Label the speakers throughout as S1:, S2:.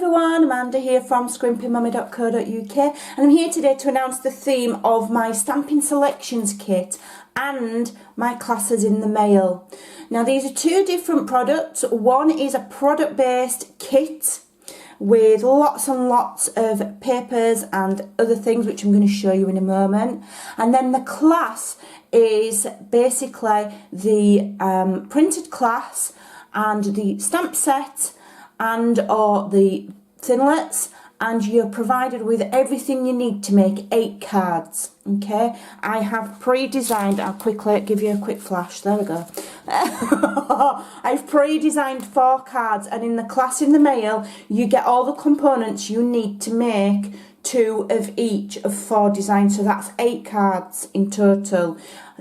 S1: everyone, Amanda here from Scrimpingmommy.co.uk, and I'm here today to announce the theme of my Stampin' Selections kit and my classes in the mail. Now these are two different products. One is a product-based kit with lots and lots of papers and other things which I'm going to show you in a moment, and then the class is basically the printed class and the stamp set and or the thinlets, and you're provided with everything you need to make 8 cards. Okay, I have pre-designed, I'll quickly give you a quick flash, there we go. I've pre-designed 4 cards, and in the class in the mail you get all the components you need to make 2 of each of 4 designs, so that's 8 cards in total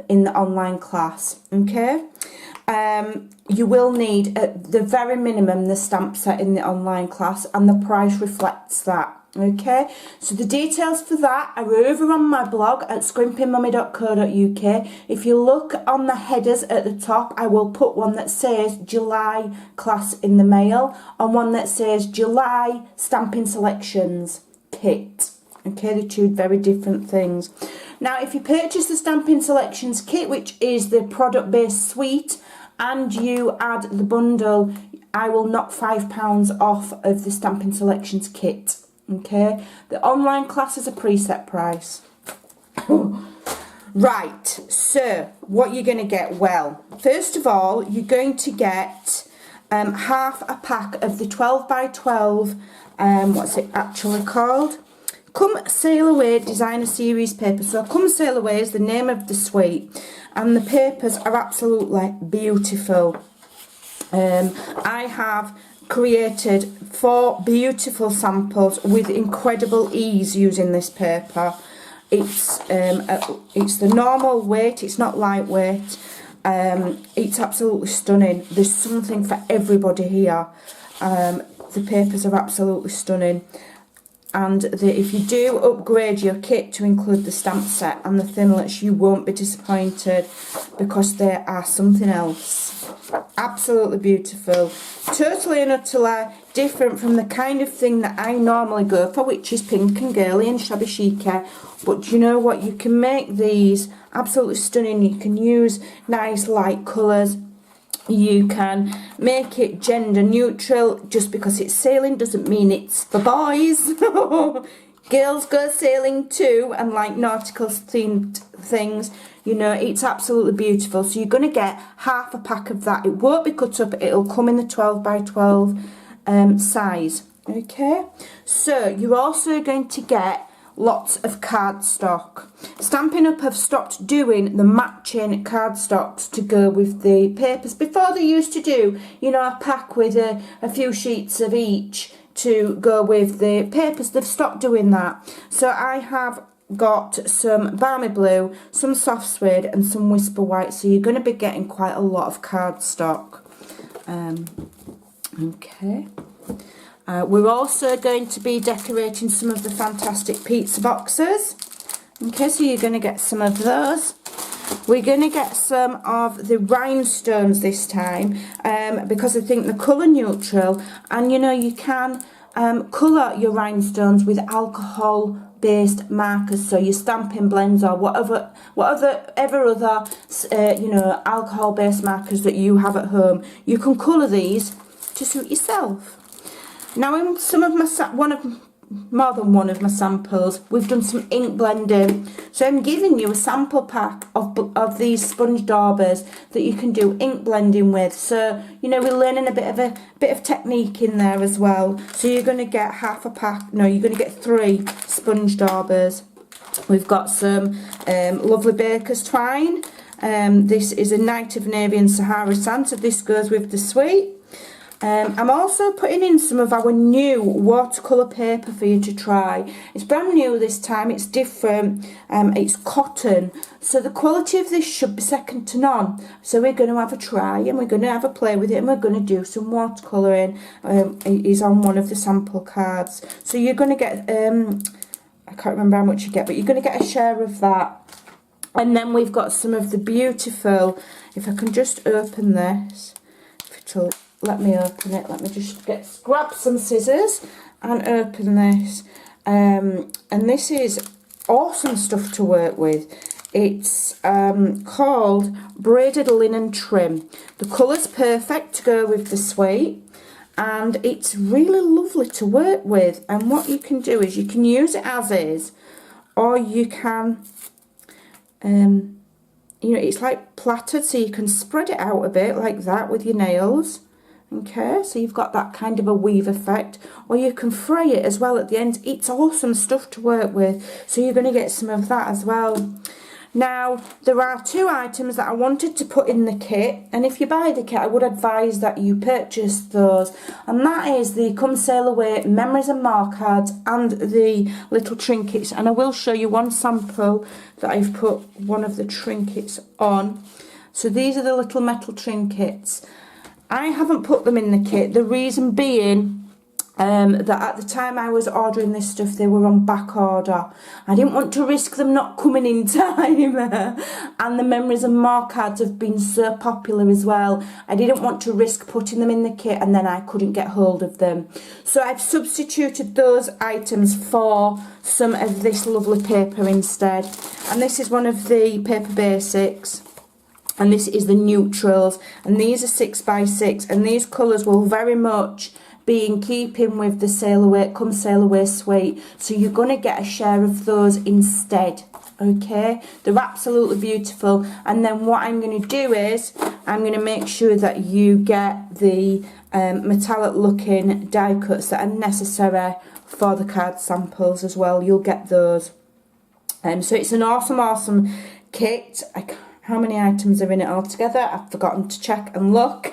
S1: in the online class. Okay, you will need at the very minimum the stamp set in the online class, and the price reflects that. Okay, so the details for that are over on my blog at Scrimpingmommy.co.uk. If you look on the headers at the top, I will put one that says July class in the mail and one that says July Stampin' Selections Kit. Okay, they're 2 very different things. Now if you purchase the Stampin' Selections Kit, which is the product-based suite, and you add the bundle, I will knock £5 off of the Stampin' Selections Kit. Okay, the online class is a preset price. Right, so what you're going to get, well, first of all, you're going to get half a pack of the 12 by 12, what's it actually called? Come Sail Away Designer Series paper. So Come Sail Away is the name of the suite, and the papers are absolutely beautiful. I have created 4 beautiful samples with incredible ease using this paper. It's the normal weight, it's not lightweight. It's absolutely stunning. There's something for everybody here. The papers are absolutely stunning. And if you do upgrade your kit to include the stamp set and the thinlets, you won't be disappointed, because they are something else. Absolutely beautiful. Totally and utterly different from the kind of thing that I normally go for, which is pink and girly and shabby chic. But you know what? You can make these absolutely stunning. You can use nice light colours. You can make it gender neutral. Just because it's sailing doesn't mean it's for boys. Girls go sailing too, and like nautical themed things. You know, it's absolutely beautiful. So you're going to get half a pack of that. It won't be cut up. It'll come in the 12 by 12 size. Okay, so you're also going to get lots of cardstock. Stampin' Up have stopped doing the matching cardstocks to go with the papers. Before they used to do, you know, a pack with a few sheets of each to go with the papers. They've stopped doing that. So I have got some balmy blue, some soft suede and some whisper white. So you're going to be getting quite a lot of cardstock. Okay. We're also going to be decorating some of the fantastic pizza boxes. Okay, so you're going to get some of those. We're going to get some of the rhinestones this time, because I think they're colour neutral, and you know, you can colour your rhinestones with alcohol based markers, so your Stampin' Blends or whatever other you know, alcohol based markers that you have at home. You can colour these to suit yourself. Now in some of my more than one of my samples, we've done some ink blending. So I'm giving you a sample pack of these sponge daubers that you can do ink blending with. So you know, we're learning a bit of technique in there as well. So you're going to get half a pack. No, you're going to get 3 sponge daubers. We've got some lovely baker's twine. This is a Night of Navy and Sahara Sand, so this goes with the suite. I'm also putting in some of our new watercolour paper for you to try. It's brand new this time, it's different, it's cotton, so the quality of this should be second to none. So we're going to have a try, and we're going to have a play with it, and we're going to do some watercolouring. It is on one of the sample cards. So you're going to get, I can't remember how much you get, but you're going to get a share of that. And then we've got some of the beautiful, if I can just open this, if it'll let me open it, let me just grab some scissors and open this. And this is awesome stuff to work with. It's called Braided Linen Trim. The colour's perfect to go with the suite, and it's really lovely to work with. And what you can do is you can use it as is, or you can, you know, it's like plaited, so you can spread it out a bit like that with your nails. Okay, so you've got that kind of a weave effect, or you can fray it as well at the end. It's awesome stuff to work with, so you're going to get some of that as well. Now, there are two items that I wanted to put in the kit, and if you buy the kit, I would advise that you purchase those, and that is the Come Sail Away Memories and Mark cards and the little trinkets. And I will show you one sample that I've put one of the trinkets on. So these are the little metal trinkets. I haven't put them in the kit, the reason being that at the time I was ordering this stuff, they were on back order. I didn't want to risk them not coming in time. And the Memories and More cards have been so popular as well. I didn't want to risk putting them in the kit and then I couldn't get hold of them. So I've substituted those items for some of this lovely paper instead. And this is one of the paper basics. And this is the neutrals, and these are 6x6, and these colours will very much be in keeping with the Sail Away, Come Sail Away suite, so you're going to get a share of those instead, okay? They're absolutely beautiful. And then what I'm going to do is I'm going to make sure that you get the metallic looking die cuts that are necessary for the card samples as well. You'll get those. So it's an awesome kit. How many items are in it altogether? I've forgotten to check and look.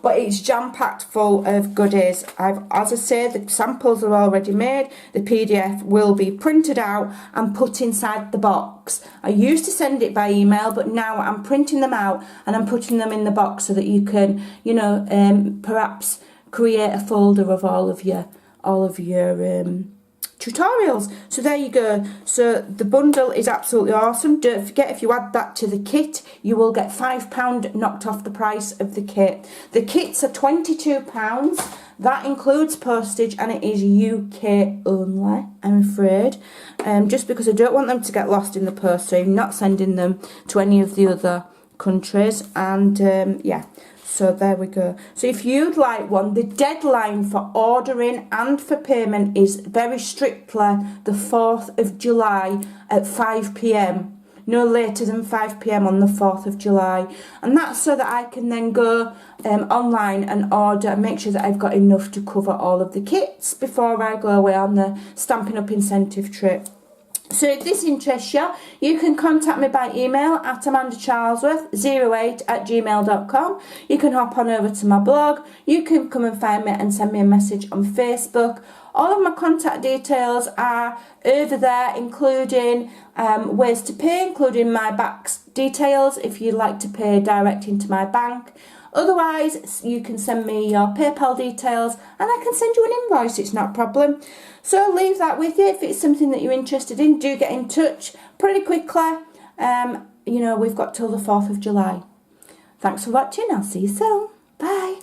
S1: But it's jam-packed full of goodies. As I say, the samples are already made. The PDF will be printed out and put inside the box. I used to send it by email, but now I'm printing them out and I'm putting them in the box so that you can, you know, perhaps create a folder of all of your tutorials. So there you go. So the bundle is absolutely awesome. Don't forget, if you add that to the kit, you will get £5 knocked off the price of the kit. The kits are £22. That includes postage, and it is UK only, I'm afraid. Just because I don't want them to get lost in the post, so I'm not sending them to any of the other countries. And yeah, so there we go. So if you'd like one, the deadline for ordering and for payment is very strictly the 4th of July at 5 p.m. No later than 5 p.m. on the 4th of July. And that's so that I can then go online and order and make sure that I've got enough to cover all of the kits before I go away on the Stampin' Up incentive trip. So if this interests you, you can contact me by email at amandacharlesworth08@gmail.com. You can hop on over to my blog. You can come and find me and send me a message on Facebook. All of my contact details are over there, including ways to pay, including my bank's details if you'd like to pay direct into my bank. Otherwise, you can send me your PayPal details and I can send you an invoice. It's not a problem. So I'll leave that with you. If it's something that you're interested in, do get in touch pretty quickly. You know, we've got till the 4th of July. Thanks for watching. I'll see you soon. Bye.